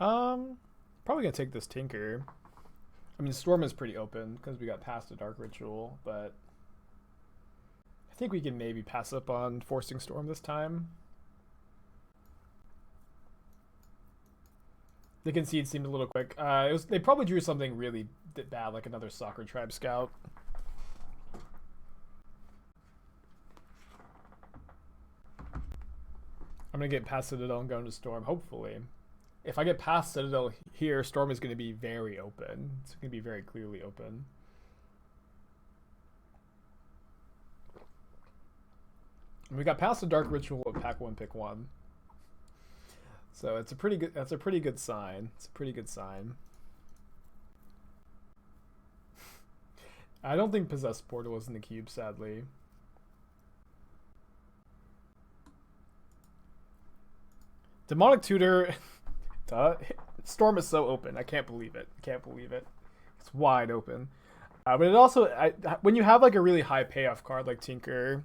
Probably gonna take this Tinker. I mean, Storm is pretty open because we got past the Dark Ritual, but I think we can maybe pass up on forcing Storm this time. The concede seemed a little quick. They probably drew something really bad, like another Soccer Tribe Scout. I'm gonna get past Citadel and go into Storm, hopefully. If I get past Citadel here, Storm is gonna be very open. It's gonna be very clearly open. And we got past the Dark Ritual at pack 1, pick 1. So it's a pretty good. That's a pretty good sign. It's a pretty good sign. I don't think Possessed Portal is in the cube, sadly. Demonic Tutor. Storm is so open. I can't believe it. I can't believe it. It's wide open. But it also, when you have like a really high payoff card like Tinker,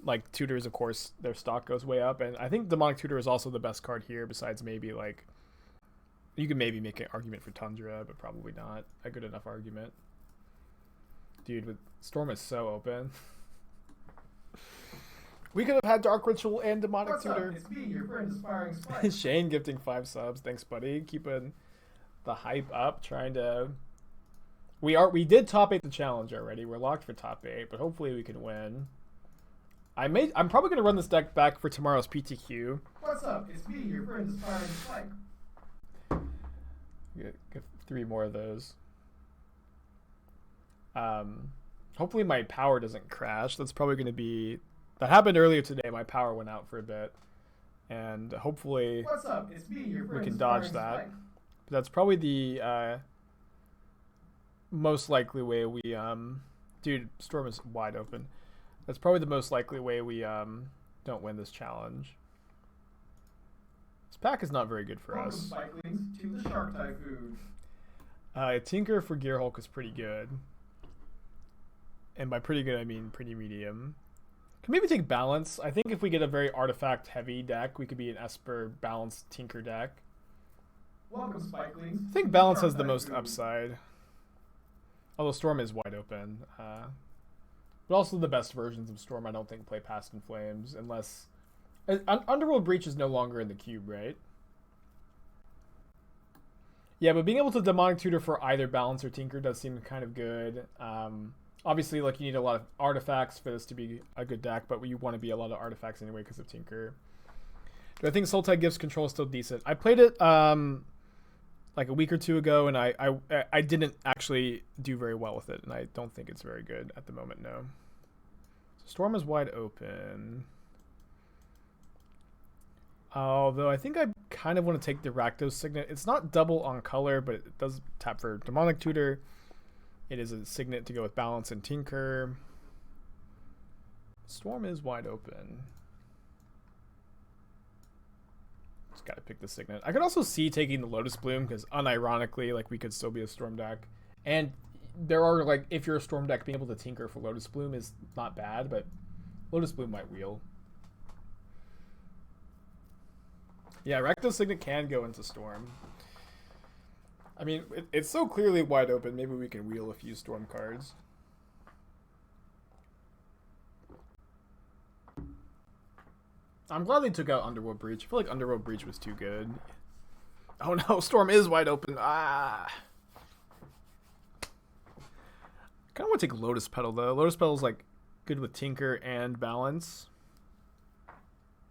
like Tutors, of course, their stock goes way up. And I think Demonic Tutor is also the best card here, besides maybe like, you can maybe make an argument for Tundra, but probably not a good enough argument. Dude, with Storm is so open. We could have had Dark Ritual and Demonic What's Tutor. Up? It's me, your friend Aspiring Spike. Shane gifting 5 subs. Thanks, buddy. Keeping the hype up. Trying to. We did top 8 the challenge already. We're locked for top 8, but hopefully we can win. I'm probably gonna run this deck back for tomorrow's PTQ. What's up? It's me, your friend Aspiring Spike. Get 3 more of those. Hopefully my power doesn't crash. That's probably gonna be. That happened earlier today. My power went out for a bit, and hopefully What's up? It's me, your friend we can dodge that. Spike. But that's probably the most likely way we dude, Storm is wide open. That's probably the most likely way we don't win this challenge. This pack is not very good for Welcome, us. Spikelings, to the Shark Typhoon. Tinker for Gear Hulk is pretty good, and by pretty good I mean pretty medium. Can maybe take Balance. I think if we get a very artifact heavy deck, we could be an Esper balanced Tinker deck. Welcome, Spikelings. I think Balance has the most upside. Although Storm is wide open. But also the best versions of Storm I don't think play Past in Flames unless... Underworld Breach is no longer in the cube, right? Yeah, but being able to Demonic Tutor for either Balance or Tinker does seem kind of good. Obviously, like, you need a lot of artifacts for this to be a good deck, but you want to be a lot of artifacts anyway because of Tinker. Do I think Sultai Gives Control is still decent? I played it like a week or 2 ago, and I didn't actually do very well with it, and I don't think it's very good at the moment, no. So Storm is wide open. Although I think I kind of want to take the Rakdos Signet. It's not double on color, but it does tap for Demonic Tutor. It is a Signet to go with Balance and Tinker. Storm is wide open. Just gotta pick the Signet. I could also see taking the Lotus Bloom, because unironically, like, we could still be a Storm deck. And there are, like, if you're a Storm deck, being able to Tinker for Lotus Bloom is not bad, but Lotus Bloom might wheel. Yeah, Rakdos Signet can go into Storm. I mean, it's so clearly wide open, maybe we can wheel a few Storm cards. I'm glad they took out Underworld Breach. I feel like Underworld Breach was too good. Oh no, Storm is wide open. Ah. I kind of want to take Lotus Petal, though. Lotus Petal is, like, good with Tinker and Balance.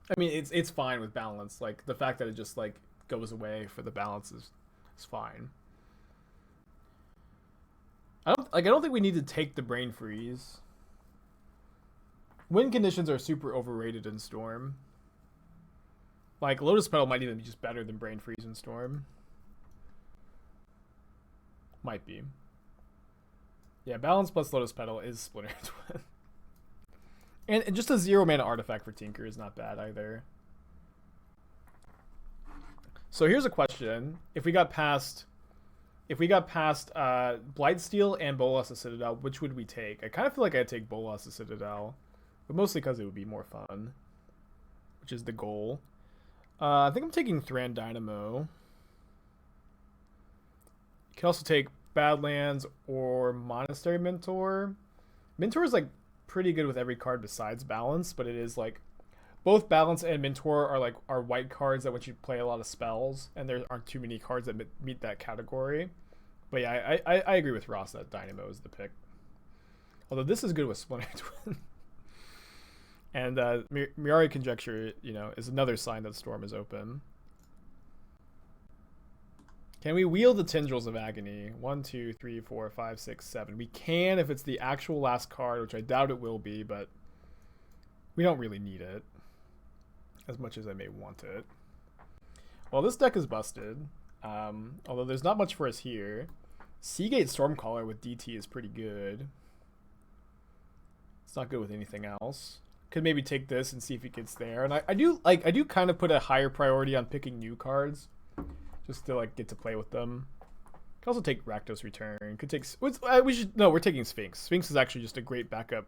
I mean, it's fine with Balance. Like, the fact that it just, like, goes away for the Balance is fine. I don't think we need to take the Brain Freeze. Win conditions are super overrated in Storm. Like, Lotus Petal might even be just better than Brain Freeze in Storm. Might be. Yeah, Balance plus Lotus Petal is Splinter Twin. And just a 0 mana artifact for Tinker is not bad either. So here's a question. If we got past Blightsteel and Bolas of Citadel, which would we take? I kind of feel like I'd take Bolas of Citadel, but mostly because it would be more fun, which is the goal. I think I'm taking Thran Dynamo. Can also take Badlands or Monastery Mentor. Mentor is like pretty good with every card besides Balance, but it is like both Balance and Mentor are white cards that once you play a lot of spells, and there aren't too many cards that meet that category. But yeah, I agree with Ross that Dynamo is the pick. Although this is good with Splinter Twin. And Mirari Conjecture, is another sign that Storm is open. Can we wield the Tendrils of Agony? 1, 2, 3, 4, 5, 6, 7. We can if it's the actual last card, which I doubt it will be, but we don't really need it as much as I may want it. Well, this deck is busted. Although there's not much for us here. Seagate Stormcaller with DT is pretty good. It's not good with anything else. Could maybe take this and see if it gets there. And I do kind of put a higher priority on picking new cards, just to get to play with them. Could also take Rakdos Return. Could take we're taking Sphinx. Sphinx is actually just a great backup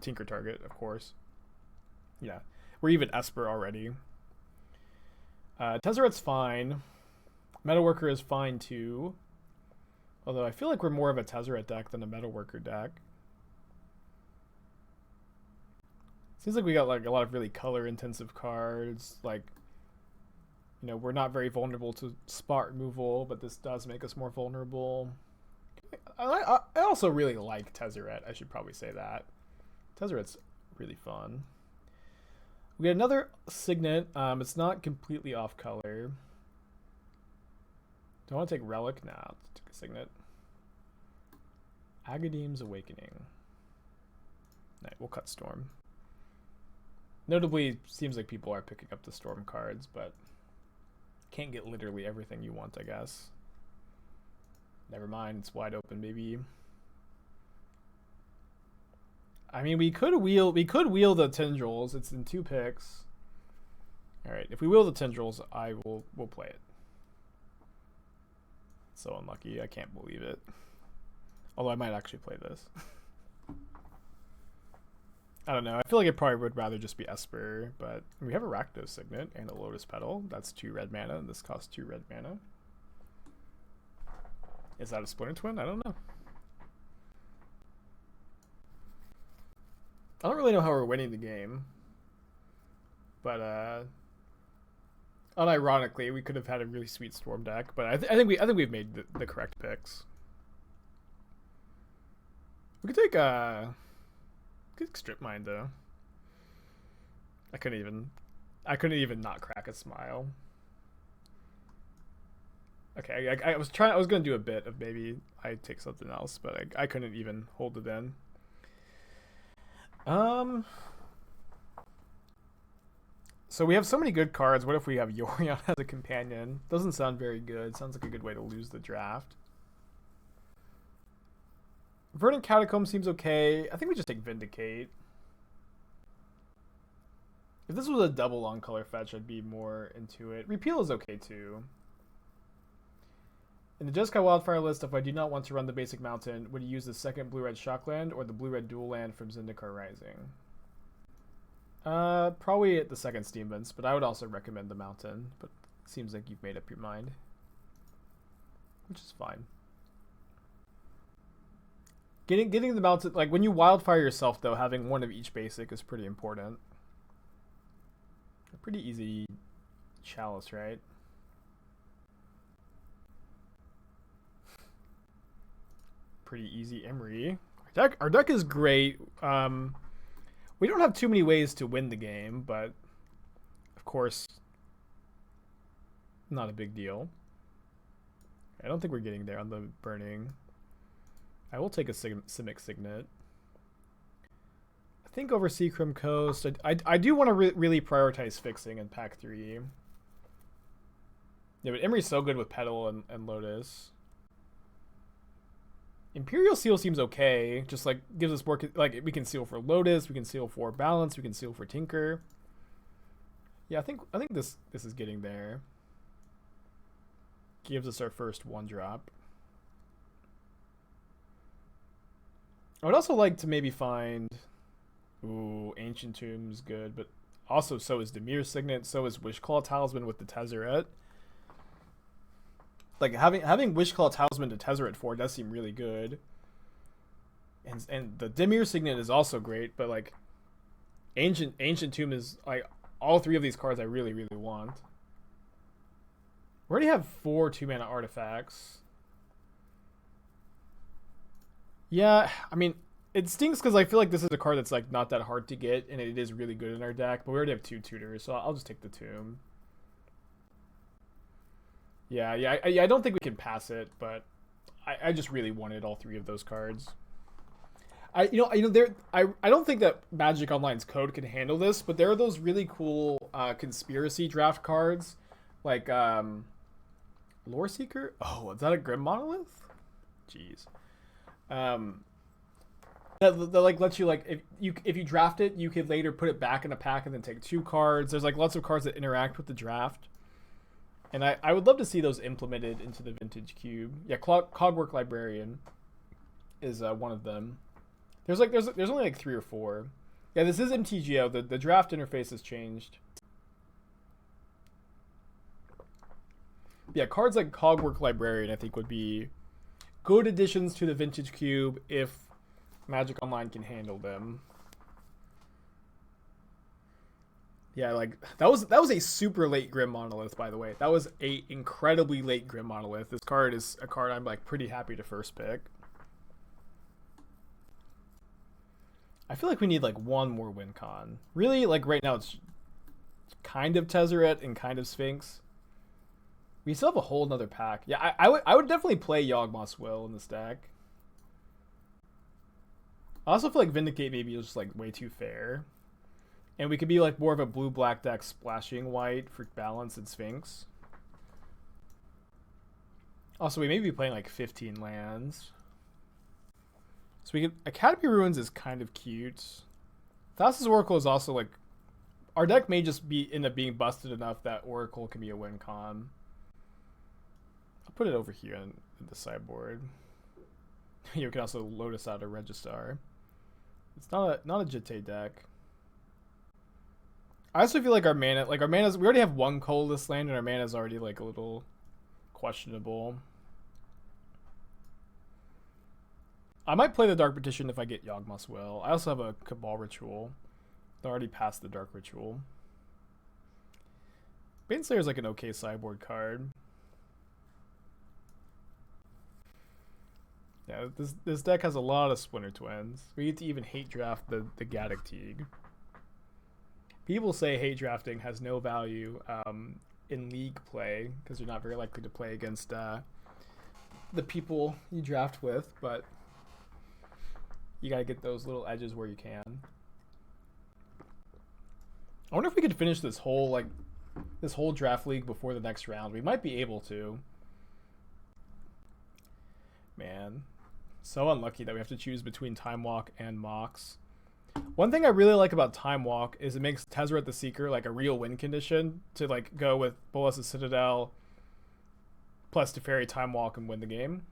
Tinker target, of course. Yeah, we're even Esper already. Tezzeret's fine. Metalworker is fine too. Although I feel like we're more of a Tezzeret deck than a Metalworker deck. Seems like we got a lot of really color intensive cards. We're not very vulnerable to spot removal, but this does make us more vulnerable. I also really like Tezzeret. I should probably say that. Tezzeret's really fun. We got another Signet. It's not completely off color. Do I want to take Relic? Nah, let's take a Signet. Agadeem's Awakening. Alright, we'll cut Storm. Notably, seems like people are picking up the Storm cards, but can't get literally everything you want, I guess. Never mind, it's wide open, baby. I mean, we could wheel the Tendrils. It's in 2 picks. All right, if we wheel the Tendrils, we'll play it. So unlucky, I can't believe it. Although I might actually play this. I don't know. I feel like I probably would rather just be Esper, but we have a Rakdos Signet and a Lotus Petal. That's 2 red mana, and this costs 2 red mana. Is that a Splinter Twin? I don't know. I don't really know how we're winning the game, but unironically, we could have had a really sweet Storm deck. But I think we've made the correct picks. We could take Strip Mine though. I couldn't even not crack a smile. Okay, I was gonna do a bit of maybe I take something else, but I couldn't even hold it in. So we have so many good cards. What if we have Yorion as a companion? Doesn't sound very good. Sounds like a good way to lose the draft. Verdant Catacomb seems okay. I think we just take Vindicate. If this was a double on color fetch, I'd be more into it. Repeal is okay too. In the Jeskai Wildfire list, if I do not want to run the basic mountain, would you use the second blue-red Shockland or the blue-red dual land from Zendikar Rising? Probably the second Steamvents, but I would also recommend the mountain. But it seems like you've made up your mind, which is fine. Getting the mountain, when you wildfire yourself though, having one of each basic is pretty important. A pretty easy Chalice, right? Pretty easy Emery. Our deck is great. We don't have too many ways to win the game, but of course, not a big deal. I don't think we're getting there on the burning. I will take a Simic Signet. I think over Seacrim Coast. I do want to really prioritize fixing in pack 3. Yeah, but Emery's so good with Petal and Lotus. Imperial Seal seems okay. Just gives us more. We can seal for Lotus. We can seal for Balance. We can seal for Tinker. Yeah, I think this is getting there. Gives us our first 1-drop. I would also like to maybe find... Ooh, Ancient Tomb's good, but also so is Demir's Signet, so is Wishclaw Talisman with the Tezzeret. like having Wishclaw Talisman to Tezzeret for does seem really good. And the Dimir Signet is also great, but like Ancient Tomb is like all three of these cards I really, really want. We already have 4 2-mana artifacts. Yeah, I mean, it stinks because I feel like this is a card that's like not that hard to get, and it is really good in our deck. But we already have 2 tutors, so I'll just take the Tomb. Yeah, I don't think we can pass it, but I just really wanted all 3 of those cards. I don't think that Magic Online's code can handle this, but there are those really cool conspiracy draft cards, like Lore Seeker. Oh, is that a Grim Monolith? Jeez. That like lets you, like, if you draft it, you could later put it back in a pack and then take 2 cards. There's like lots of cards that interact with the draft, and I would love to see those implemented into the Vintage Cube. Yeah, Cogwork Librarian is one of them. There's only like 3 or 4. Yeah, this is MTGO. The draft interface has changed. Yeah, cards like Cogwork Librarian I think would be good additions to the Vintage Cube if Magic Online can handle them. Yeah, like that was a super late Grim Monolith, by the way. That was a incredibly late Grim Monolith. This card is a card I'm like pretty happy to first pick. I feel like we need like one more win con. Really, like right now it's kind of Tezzeret and kind of Sphinx. We still have a whole nother pack. Yeah, I would definitely play Yawgmoth's Will in this deck. I also feel like Vindicate maybe is just like way too fair. And we could be like more of a blue-black deck splashing white for balance and Sphinx. Also, we may be playing like 15 lands. So we could, Academy Ruins is kind of cute. Thassa's Oracle is also like, our deck may just end up being busted enough that Oracle can be a win con. I'll put it over here in the sideboard. You can also Lotus out a Registar. It's not a Jitte deck. I also feel like our mana's, we already have 1 colorless land and our mana's already like a little questionable. I might play the Dark Petition if I get Yawgmoth's Will. I also have a Cabal Ritual. I already passed the Dark Ritual. Baneslayer is like an okay sideboard card. Yeah, this deck has a lot of Splinter Twins. We get to even hate draft the Gaddock Teague. People say hate drafting has no value in league play because you're not very likely to play against the people you draft with, but you gotta get those little edges where you can. I wonder if we could finish this whole draft league before the next round. We might be able to. Man, so unlucky that we have to choose between Time Walk and Mox. One thing I really like about Time Walk is it makes Tezzeret the Seeker like a real win condition to like go with Bolas' Citadel plus Teferi Time Walk and win the game.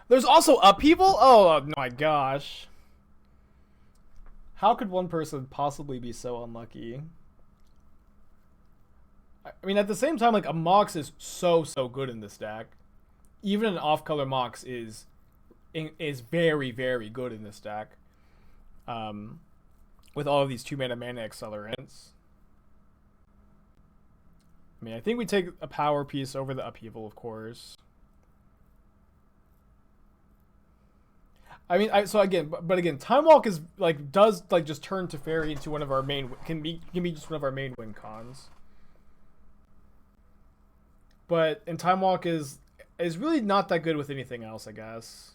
There's also Upheaval? Oh my gosh. How could one person possibly be so unlucky? I mean, at the same time, like, a Mox is so good in this deck. Even an off-color Mox is very, very good in this deck. With all of these 2-mana accelerants. I mean, I think we take a power piece over the Upheaval, of course. I mean, so again, but again, Time Walk is like does like just turn Teferi into one of our main can be just one of our main win cons. And Time Walk is really not that good with anything else, I guess.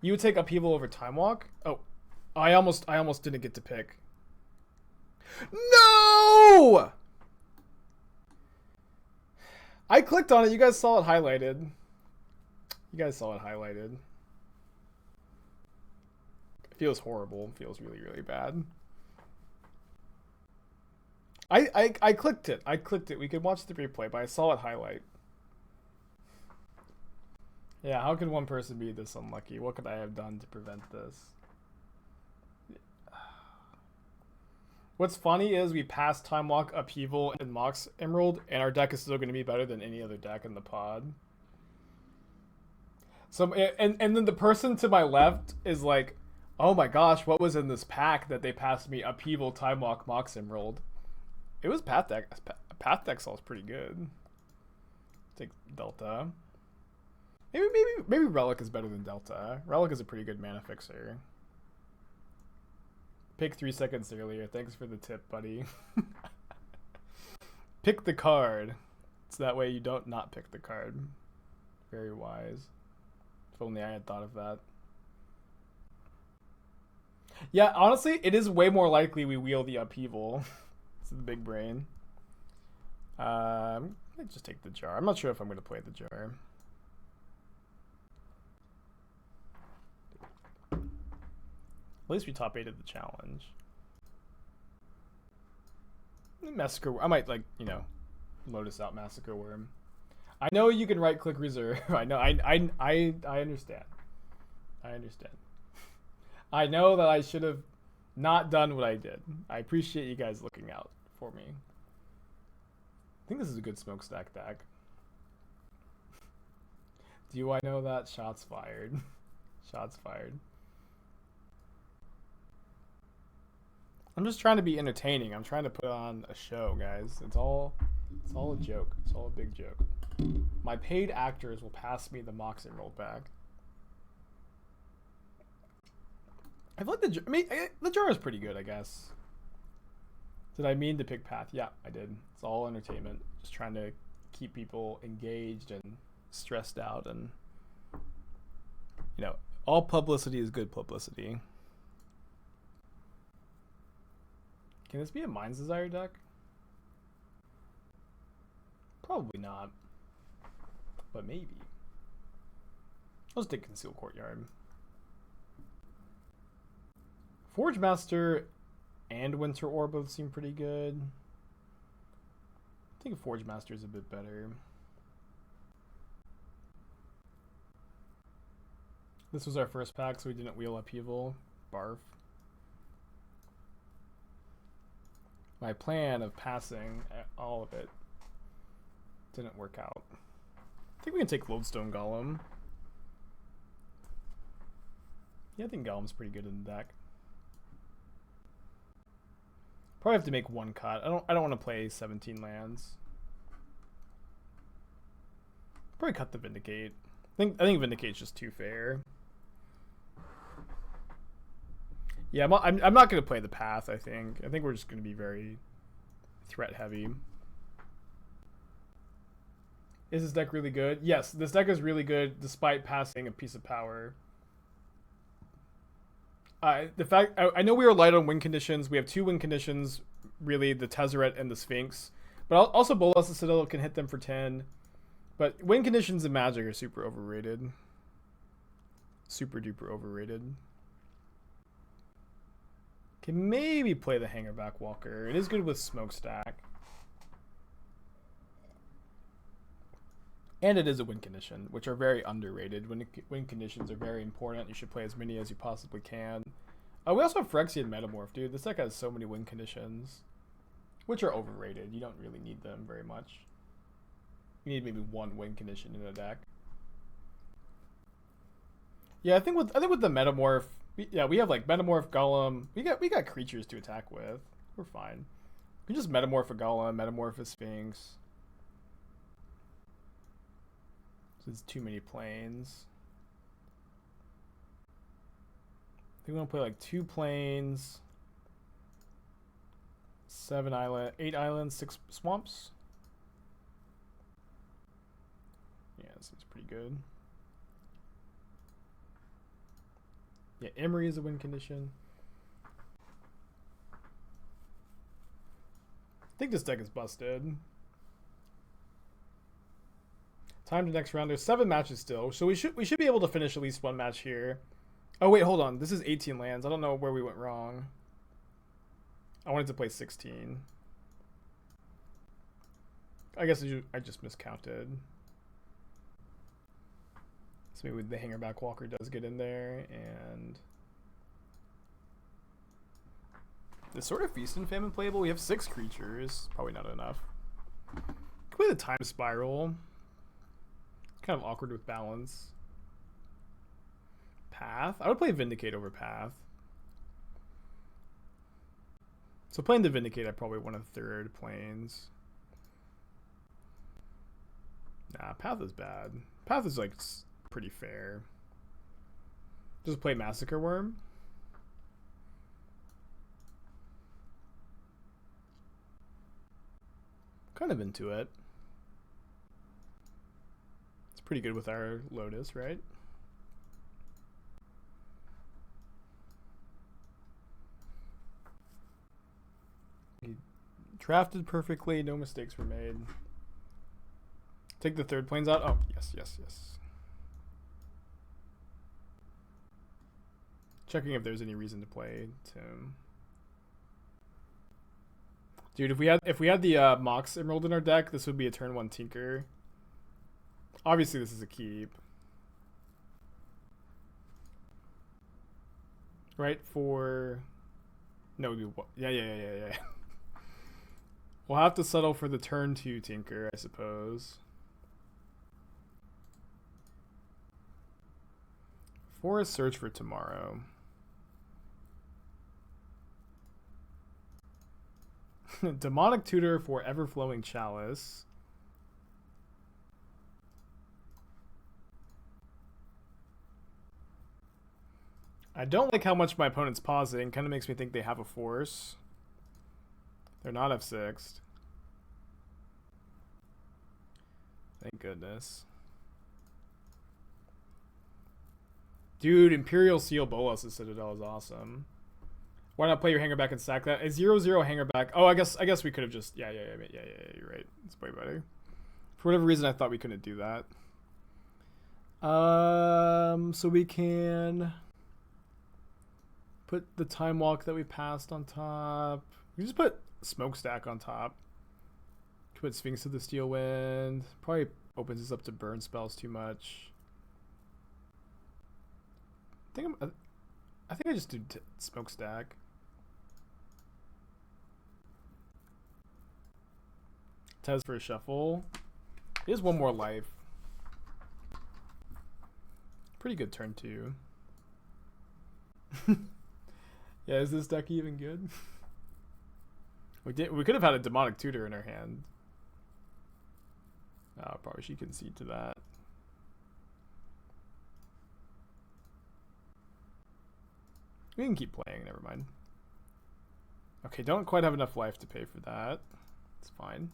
You would take Upheaval over Time Walk? Oh, I almost didn't get to pick. No! I clicked on it. You guys saw it highlighted. It feels horrible. It feels really, really bad. I clicked it. We could watch the replay, but I saw it highlight. Yeah, how could one person be this unlucky? What could I have done to prevent this? What's funny is we passed Time Walk, Upheaval, and Mox Emerald, and our deck is still going to be better than any other deck in the pod. So, and then the person to my left is like, oh my gosh, what was in this pack that they passed me? Upheaval, Time Walk, Mox Emerald. It was Path Deck. Path Deck is pretty good. Take Delta. Maybe Relic is better than Delta. Relic is a pretty good mana fixer. Pick 3 seconds earlier. Thanks for the tip, buddy. Pick the card. So that way you don't not pick the card. Very wise. If only I had thought of that. Yeah, honestly, it is way more likely we wheel the Upheaval. It's the big brain. Let's just take the jar. I'm not sure if I'm going to play the jar. At least we top 8 of the challenge. Massacre. I might, like, you know, Lotus out Massacre Worm. I know you can right click reserve. I know. I understand. I understand. I know that I should have not done what I did. I appreciate you guys looking out for me. I think this is a good smokestack deck. Do I know that? Shots fired. Shots fired. I'm just trying to be entertaining. I'm trying to put on a show, guys. It's all a joke. It's all a big joke. My paid actors will pass me the Mox Emerald back. I feel like the jar is pretty good, I guess. Did I mean to pick Path? Yeah, I did. It's all entertainment. Just trying to keep people engaged and stressed out, and you know, all publicity is good publicity. Can this be a Mind's Desire deck? Probably not. But maybe. Let's take Conceal Courtyard. Forge Master and Winter Ore both seem pretty good. I think Forge Master is a bit better. This was our first pack, so we didn't wheel Upheaval. Barf. My plan of passing all of it didn't work out. I think we can take Lodestone Golem. Yeah, I think Golem's pretty good in the deck. Probably have to make one cut. I don't want to play 17 lands. Probably cut the Vindicate. I think Vindicate's just too fair. Yeah, I'm not going to play the Path, I think. I think we're just going to be very threat heavy. Is this deck really good? Yes, this deck is really good despite passing a piece of power. The fact I know we are light on win conditions. We have 2 win conditions, really, the Tezzeret and the Sphinx. But also Bolas the Citadel can hit them for 10. But win conditions in Magic are super overrated. Super duper overrated. Can maybe play the Hangerback Walker. It is good with Smokestack. And it is a win condition, which are very underrated. Win conditions are very important. You should play as many as you possibly can. We also have Phyrexian Metamorph, dude. This deck has so many win conditions, which are overrated. You don't really need them very much. You need maybe 1 win condition in a deck. Yeah, I think with the Metamorph, we have like Metamorph, Golem. We got creatures to attack with. We're fine. We can just Metamorph a Golem, Metamorph a Sphinx. It's too many planes. I think we want to play like 2 planes, 8 islands, 6 swamps. Yeah, that seems pretty good. Yeah, Emery is a win condition. I think this deck is busted. Time to next round. There's 7 matches still, so we should be able to finish at least 1 match here. Oh wait, hold on. This is 18 lands. I don't know where we went wrong. I wanted to play 16. I guess I just miscounted. So maybe the Hangerback Walker does get in there, and Is Sword of Feast and Famine playable? We have 6 creatures. Probably not enough. Can play the Time Spiral. Kind of awkward with balance. Path? I would play Vindicate over Path. So playing the Vindicate, I probably want a 3rd planes. Nah, Path is bad. Path is like pretty fair. Just play Massacre Worm. Kind of into it. It's pretty good with our Lotus, right? He drafted perfectly, no mistakes were made. Take the 3rd planes out. Oh, yes, yes, yes. Checking if there's any reason to play Tim. Dude, if we had the Mox Emerald in our deck, this would be a turn 1 Tinker. Obviously, this is a keep. Right, for... No, yeah. We'll have to settle for the turn 2 Tinker, I suppose. Forest Search for tomorrow. Demonic Tutor for Everflowing Chalice. I don't like how much my opponent's pausing. Kind of makes me think they have a force. They're not F6'd. Thank goodness. Dude, Imperial Seal Bolas' Citadel is awesome. Why not play your hanger back and sack that? A 0/0 hanger back. Oh, I guess we could have just yeah, you're right. It's way better. For whatever reason I thought we couldn't do that. So we can put the Time Walk that we passed on top. We just put Smokestack on top. Put Sphinx of the Steel Wind. Probably opens us up to burn spells too much. I think I just do Smokestack. Tez for a shuffle. He has 1 more life. Pretty good turn 2. Yeah, is this deck even good? We could have had a Demonic Tutor in our hand. Oh, probably she concede to that. We can keep playing, never mind. Okay, don't quite have enough life to pay for that. It's fine.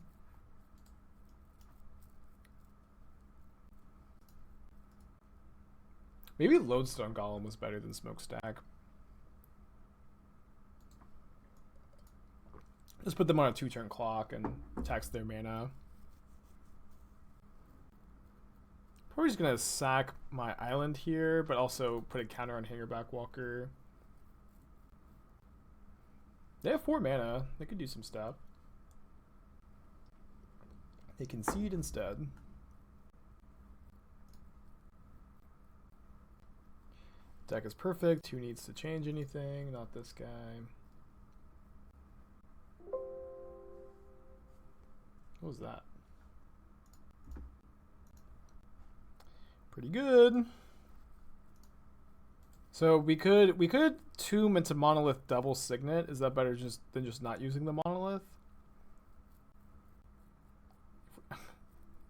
Maybe Lodestone Golem was better than Smokestack. Just put them on a 2-turn clock and tax their mana. Probably just gonna sack my island here, but also put a counter on Hangerback Walker. They have 4 mana. They could do some stuff. They concede instead. Deck is perfect. Who needs to change anything? Not this guy. What was that? Pretty good. So we could tomb into Monolith double Signet. Is that better than just not using the Monolith?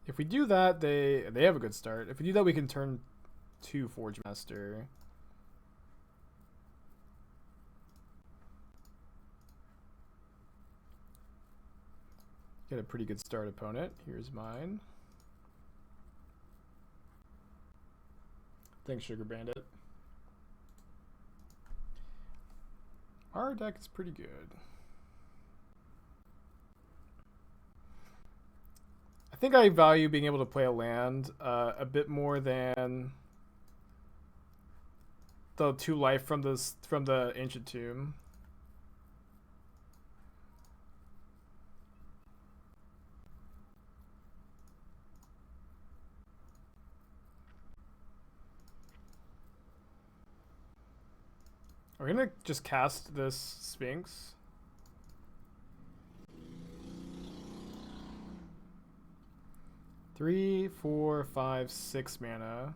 If we do that, they have a good start. If we do that, we can turn 2 Forge Master. Get a pretty good start, opponent. Here's mine. Thanks, Sugar Bandit. Our deck is pretty good. I think I value being able to play a land a bit more than the 2 life from the Ancient Tomb. We're gonna just cast this Sphinx. 3, 4, 5, 6 mana.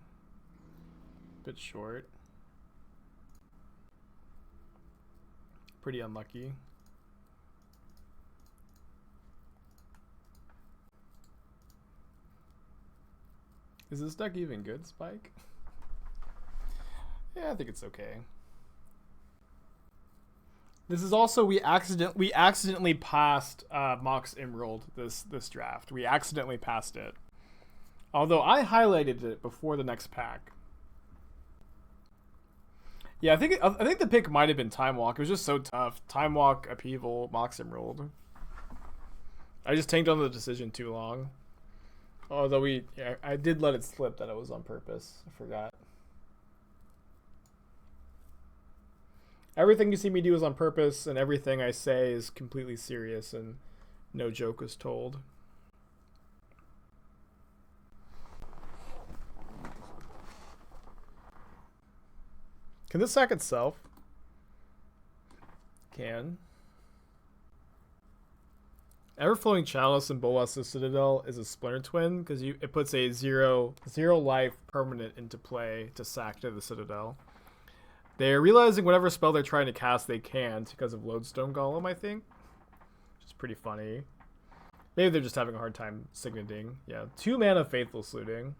Bit short. Pretty unlucky. Is this deck even good, Spike? Yeah, I think it's okay. This is also we accidentally passed Mox Emerald this draft. We accidentally passed it. Although I highlighted it before the next pack. Yeah, I think the pick might have been Time Walk. It was just so tough. Time Walk, Upheaval, Mox Emerald. I just tanked on the decision too long. Although I did let it slip that it was on purpose. I forgot. Everything you see me do is on purpose, and everything I say is completely serious, and no joke is told. Can this sack itself? Can. Everflowing Chalice and Bolas' Citadel is a Splinter Twin because it puts a zero life permanent into play to sack to the Citadel. They're realizing whatever spell they're trying to cast they can't because of Lodestone Golem, I think. Which is pretty funny. Maybe they're just having a hard time signating. Yeah, 2 mana Faithless Looting.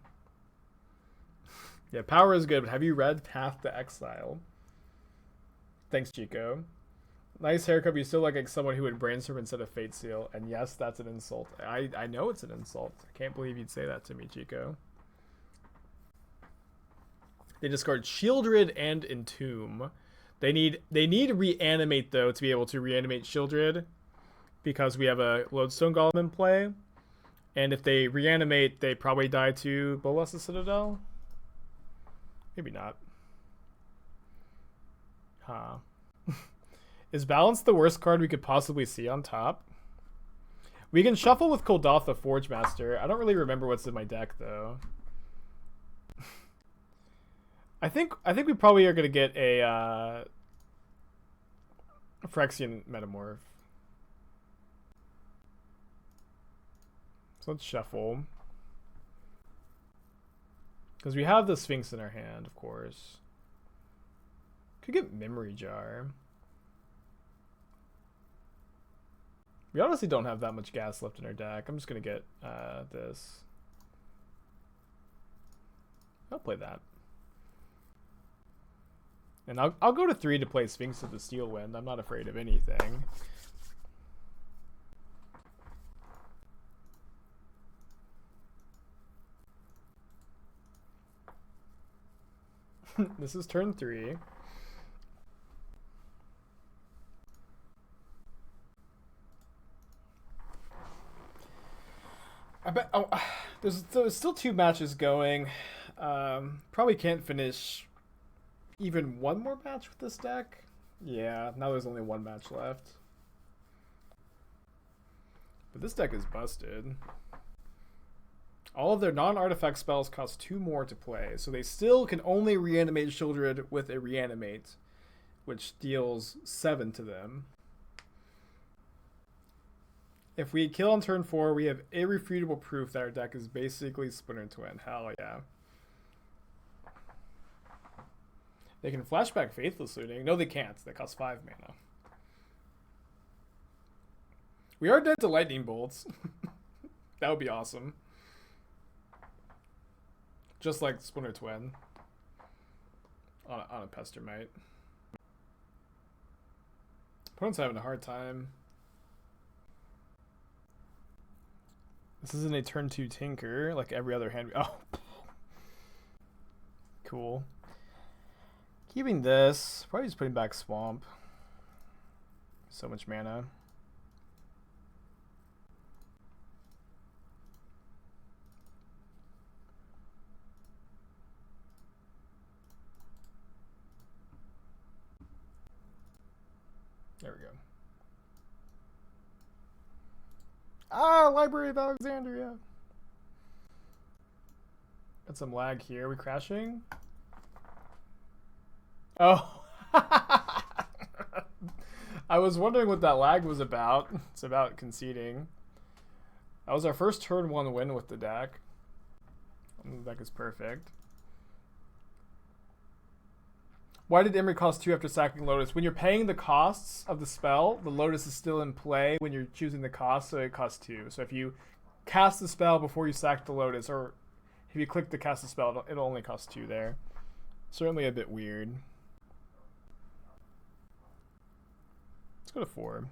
Yeah, power is good, but have you read Path to Exile? Thanks, Chico. Nice haircut, but you still look like someone who would brainstorm instead of Fate Seal. And yes, that's an insult. I know it's an insult. I can't believe you'd say that to me, Chico. They discard Shieldred and Entomb. They need Reanimate, though, to be able to reanimate Shieldred. Because we have a Lodestone Golem in play. And if they reanimate, they probably die to Bolas' Citadel. Maybe not. Huh. Is Balance the worst card we could possibly see on top? We can shuffle with Koldatha Forge Master. I don't really remember what's in my deck, though. I think we probably are gonna get a Phyrexian Metamorph. So let's shuffle. Because we have the Sphinx in our hand, of course. Could get Memory Jar. We honestly don't have that much gas left in our deck. I'm just going to get this. I'll play that. And I'll go to 3 to play Sphinx of the Steel Wind. I'm not afraid of anything. This is turn 3. I bet. Oh, there's still 2 matches going. Probably can't finish even one more match with this deck. Yeah, now there's only 1 match left. But this deck is busted. All of their non-artifact spells cost 2 more to play, so they still can only reanimate Shieldred with a reanimate, which deals 7 to them. If we kill on turn 4, we have irrefutable proof that our deck is basically Splinter Twin. Hell yeah. They can flashback Faithless Looting. No, they can't. That costs 5 mana. We are dead to Lightning Bolts. That would be awesome. Just like Splinter Twin. On a Pestermite. Opponent's having a hard time. This isn't a turn 2 Tinker like every other hand. Oh. Cool. Keeping this. Probably just putting back Swamp. So much mana. There we go. Ah, Library of Alexandria. Got some lag here. Are we crashing? Oh. I was wondering what that lag was about. It's about conceding. That was our first turn 1 win with the deck. That is perfect. Why did Emery cost 2 after sacking Lotus? When you're paying the costs of the spell, the Lotus is still in play when you're choosing the cost, so it costs 2. So if you cast the spell before you sack the Lotus, or if you click to cast the spell, it'll only cost 2 there. Certainly a bit weird. Let's go to 4.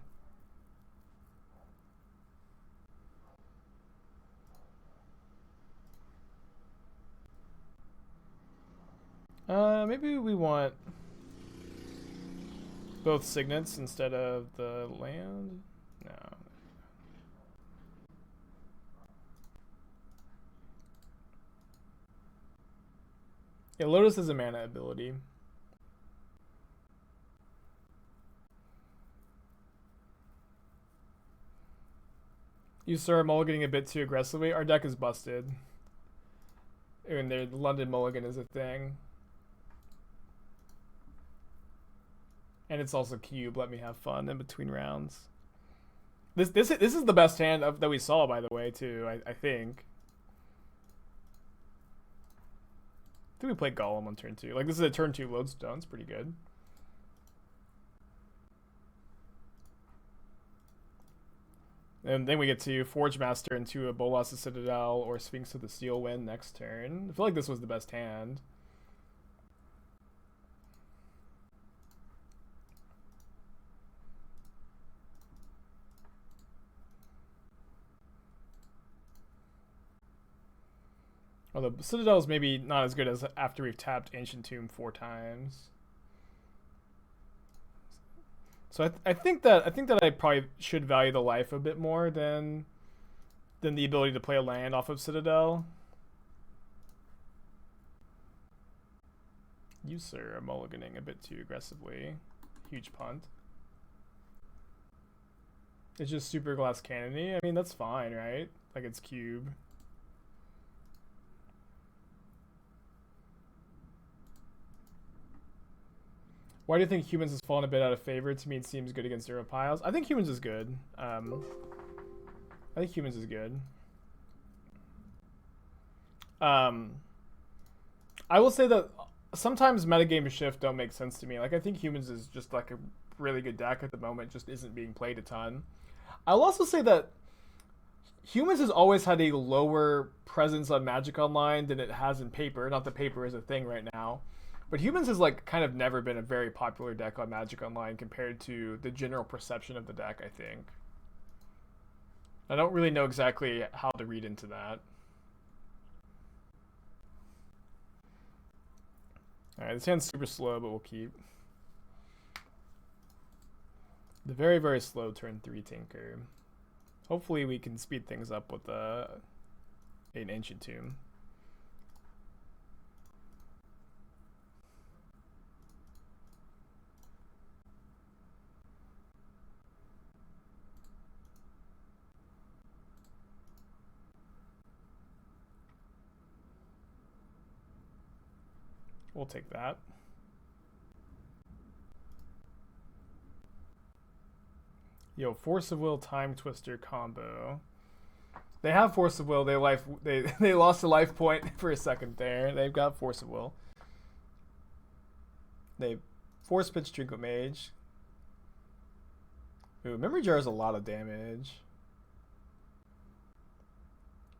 Maybe we want both signets instead of the land? No. Yeah, Lotus is a mana ability. You, sir, are mulliganing a bit too aggressively. Our deck is busted. And the London mulligan is a thing. And it's also cube. Let me have fun in between rounds. This is the best hand that we saw, by the way, too. I think. I think we played Golem on turn 2. Like, this is a turn 2 lodestone. It's pretty good. And then we get to Forge Master into a Bolas of Citadel or Sphinx of the Steel Wind next turn. I feel like this was the best hand. Although Citadel is maybe not as good as after we've tapped Ancient Tomb 4 times. So I think that I probably should value the life a bit more than the ability to play a land off of Citadel. You, sir, are mulliganing a bit too aggressively. Huge punt. It's just super glass cannony. I mean, that's fine, right? Like, it's cube. Why do you think Humans has fallen a bit out of favor? To me, it seems good against zero piles. I think Humans is good. I think Humans is good. I will say that sometimes metagame shift don't make sense to me. Like, I think Humans is just like a really good deck at the moment, just isn't being played a ton. I'll also say that Humans has always had a lower presence on Magic Online than it has in Paper. Not that Paper is a thing right now. But Humans has like kind of never been a very popular deck on Magic Online compared to the general perception of the deck, I think. I don't really know exactly how to read into that. Alright, this hand's super slow, but we'll keep. The very, very slow turn 3 Tinker. Hopefully we can speed things up with an Ancient Tomb. We'll take that. Yo, Force of Will Time Twister combo. They have Force of Will. They lost a life point for a second there. They've got Force of Will. They Force Pitch Trinket Mage. Ooh, Memory Jar is a lot of damage.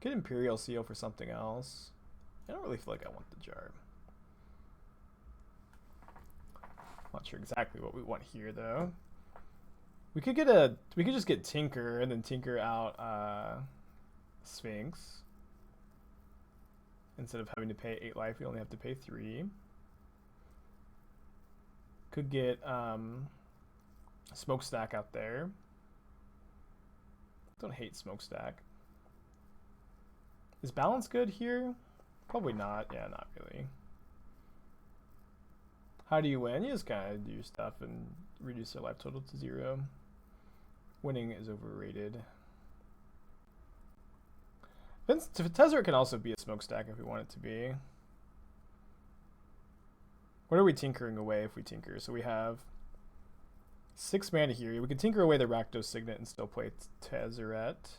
Get Imperial Seal for something else. I don't really feel like I want the jar. Not sure exactly what we want here though. We could just get Tinker and then Tinker out Sphinx. Instead of having to pay 8 life, we only have to pay 3. Could get Smokestack out there. Don't hate Smokestack. Is balance good here? Probably not. Yeah, not really. How do you win? You just kind of do your stuff and reduce their life total to 0. Winning is overrated. Tezzeret can also be a Smokestack if we want it to be. What are we tinkering away if we tinker? So we have 6 mana here. We can tinker away the Rakdos Signet and still play Tezzeret.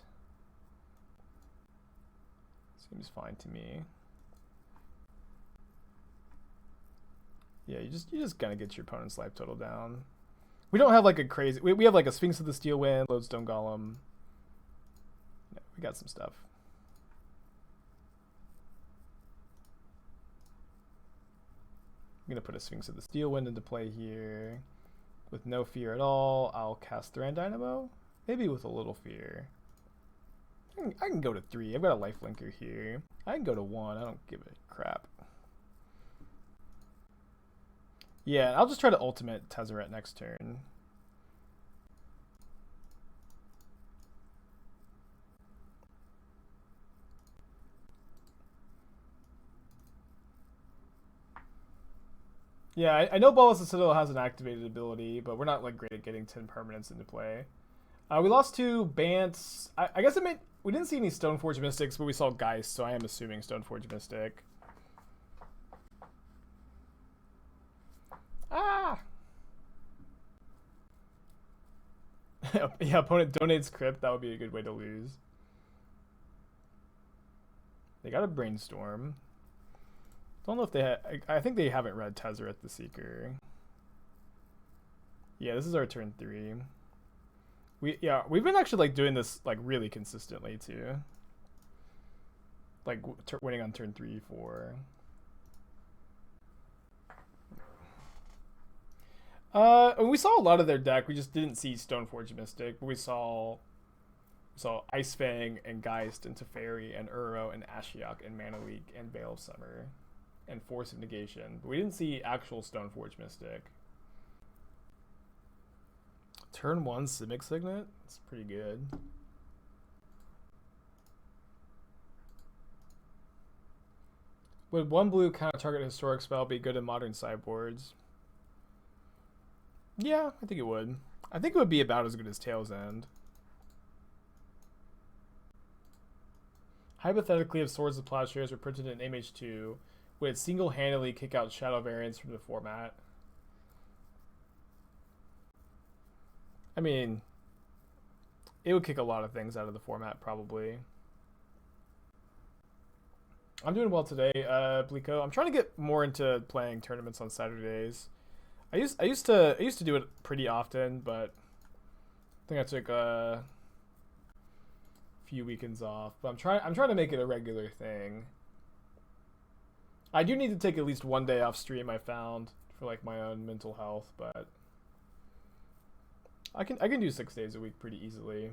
Seems fine to me. Yeah, you just gotta get your opponent's life total down. We don't have like a crazy. We have like a Sphinx of the Steel Wind, Lodestone Golem. Yeah, we got some stuff. I'm gonna put a Sphinx of the Steel Wind into play here. With no fear at all, I'll cast Thran Dynamo. Maybe with a little fear. I can go to 3. I've got a lifelinker here. I can go to 1. I don't give a crap. Yeah, I'll just try to ultimate Tezzeret next turn. Yeah, I know Bolas of Citadel has an activated ability, but we're not like great at getting 10 permanents into play. We lost to Bants. I guess we didn't see any Stoneforge Mystics, but we saw Geist, so I am assuming Stoneforge Mystic. Ah! Yeah, opponent donates Crypt. That would be a good way to lose. They got a Brainstorm. Don't know if they I think they haven't read Tezzeret the Seeker. Yeah, this is our turn 3. We've been actually like doing this like really consistently too. Like winning on turn 3, 4. We saw a lot of their deck. We just didn't see Stoneforge Mystic, but we saw Ice Fang and Geist and Teferi and Uro and Ashiok and Mana Leak and Veil of Summer and Force of Negation, but we didn't see actual Stoneforge Mystic. Turn 1 Simic Signet? That's pretty good. Would 1 blue counter target historic spell be good in modern sideboards? Yeah, I think it would. I think it would be about as good as Tail's End. Hypothetically, if Swords of Plowshares were printed in MH2, would it single-handedly kick out Shadow variants from the format? I mean, it would kick a lot of things out of the format, probably. I'm doing well today, Blico. I'm trying to get more into playing tournaments on Saturdays. I used to do it pretty often, but I think I took a few weekends off. But I'm trying to make it a regular thing. I do need to take at least one day off stream, I found, for like my own mental health, but I can do 6 days a week pretty easily.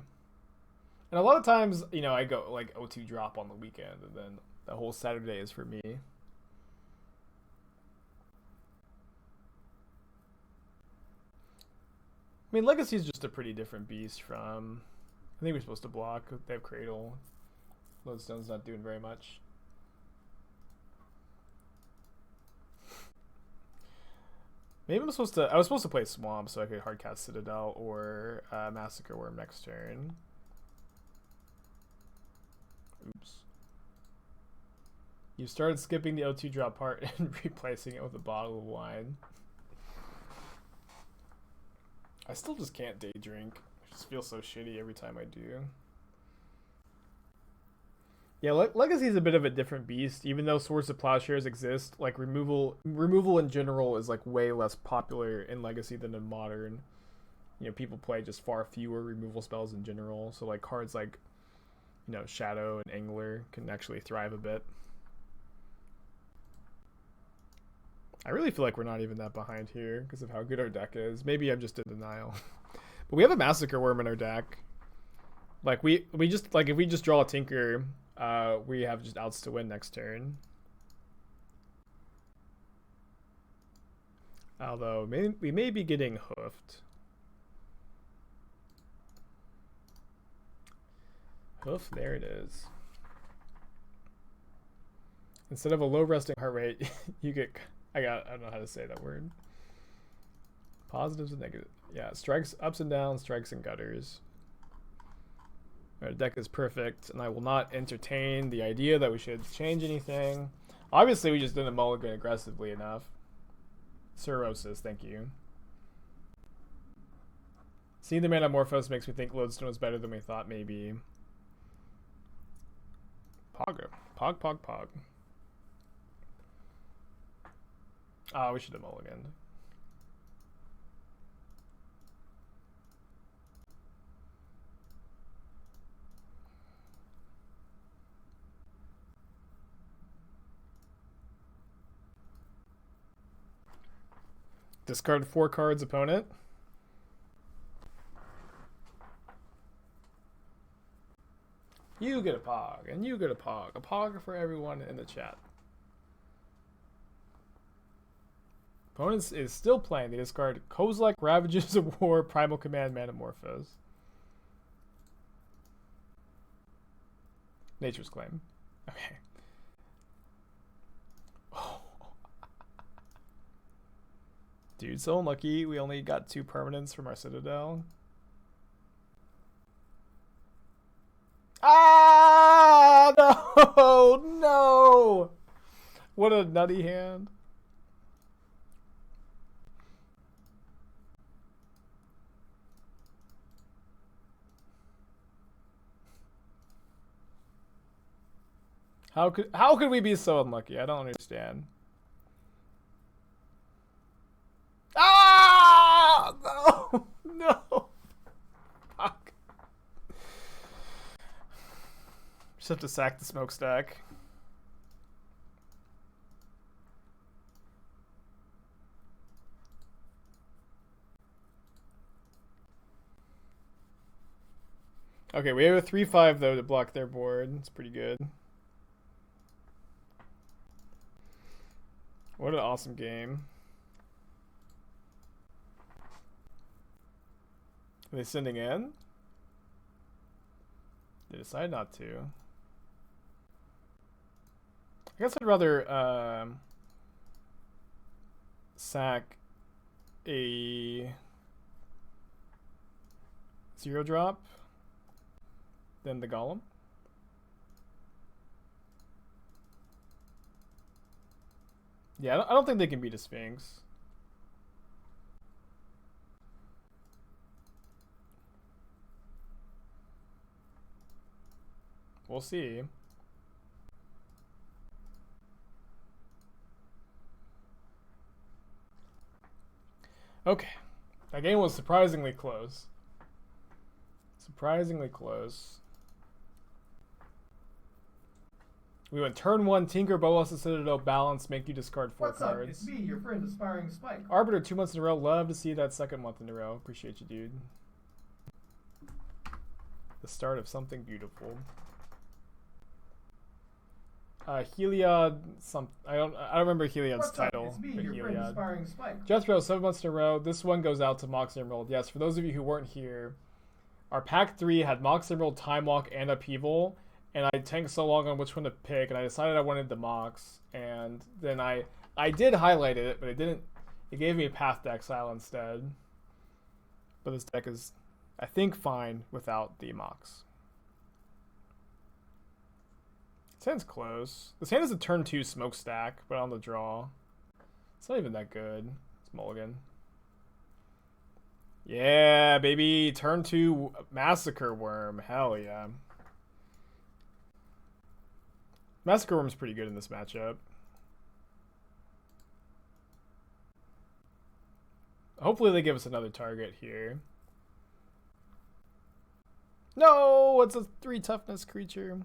And a lot of times, you know, I go like O2 drop on the weekend, and then the whole Saturday is for me. I mean, Legacy is just a pretty different beast from... I think we're supposed to block. They have Cradle. Lodestone's not doing very much. Maybe I was supposed to play Swamp so I could hardcast Citadel or Massacre Worm next turn. Oops. You started skipping the O2 drop part and replacing it with a bottle of wine. I still just can't day drink. I just feel so shitty every time I do. Yeah, Legacy is a bit of a different beast. Even though Swords of Plowshares exist, like removal in general is like way less popular in Legacy than in Modern. You know, people play just far fewer removal spells in general. So like cards like, you know, Shadow and Angler can actually thrive a bit. I really feel like we're not even that behind here because of how good our deck is. Maybe I'm just in denial. But we have a Massacre Worm in our deck. Like we just like if we just draw a Tinker, we have just outs to win next turn. Although we may be getting hoofed. Hoof, there it is. Instead of a low resting heart rate, you get... I don't know how to say that word. Positives and negatives. Yeah, strikes, ups and downs, strikes and gutters. Our deck is perfect, and I will not entertain the idea that we should change anything. Obviously, we just didn't mulligan aggressively enough. Cirrhosis, thank you. Seeing the Metamorphose makes me think Lodestone was better than we thought, maybe. Pog. Oh, we should have mulliganed. Discard 4 cards, opponent. You get a pog, and you get a pog. A pog for everyone in the chat. Opponent is still playing. They discard Kozilek, Ravages of War, Primal Command, Manamorphose. Nature's Claim. Okay. Oh. Dude, so unlucky. We only got 2 permanents from our Citadel. Ah! No! No! What a nutty hand. How could we be so unlucky? I don't understand. Ah! No! No! Fuck. Just have to sack the smokestack. Okay, we have a 3/5 though to block their board. It's pretty good. What an awesome game. Are they sending in? They decide not to. I guess I'd rather sack a 0-drop than the Golem. Yeah, I don't think they can beat a Sphinx. We'll see. Okay. That game was surprisingly close. Surprisingly close. We went turn 1, Tinker, Bolas, the Citadel, Balance, make you discard 4 What's cards. up? It's me, your friend Aspiring Spike. Arbiter 2 months in a row. Love to see that 2nd month in a row. Appreciate you, dude. The start of something beautiful. Heliod, I don't remember Heliod's What's up? title. It's me, But your friend Heliod. Aspiring Spike. Jethro, 7 months in a row. This one goes out to Mox Emerald. Yes, for those of you who weren't here, our pack 3 had Mox Emerald, Time Walk, and Upheaval, and I tanked so long on which one to pick, and I decided I wanted the Mox, and then I did highlight it, but it didn't. It gave me a Path to Exile instead. But this deck is, I think, fine without the Mox. This hand's close. This hand is a turn 2 smokestack, but on the draw. It's not even that good. It's mulligan. Yeah, baby. Turn 2 Massacre Worm. Hell yeah. Massacre Worm's pretty good in this matchup. Hopefully they give us another target here. No, it's a 3 toughness creature.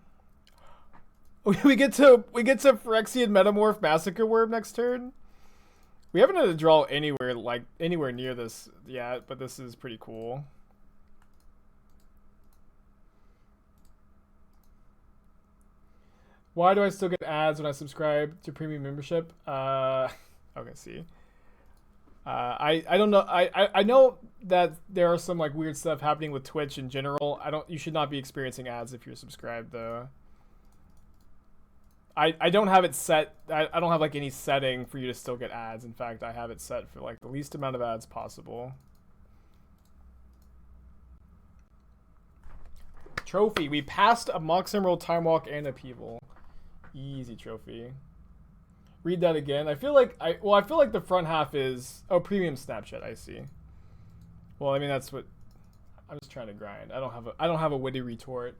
We get to Phyrexian Metamorph Massacre Worm next turn. We haven't had a draw anywhere near this yet, but this is pretty cool. Why do I still get ads when I subscribe to premium membership? Okay, see. I don't know. I know that there are some like weird stuff happening with Twitch in general. You should not be experiencing ads if you're subscribed though. I don't have it set. I don't have like any setting for you to still get ads. In fact, I have it set for like the least amount of ads possible. Trophy. We passed a Mox Emerald, Time Walk, and Upheaval. Easy trophy. Read that again. I feel like the front half is premium Snapchat. I see. Well, I mean that's what I'm just trying to grind. I don't have a witty retort.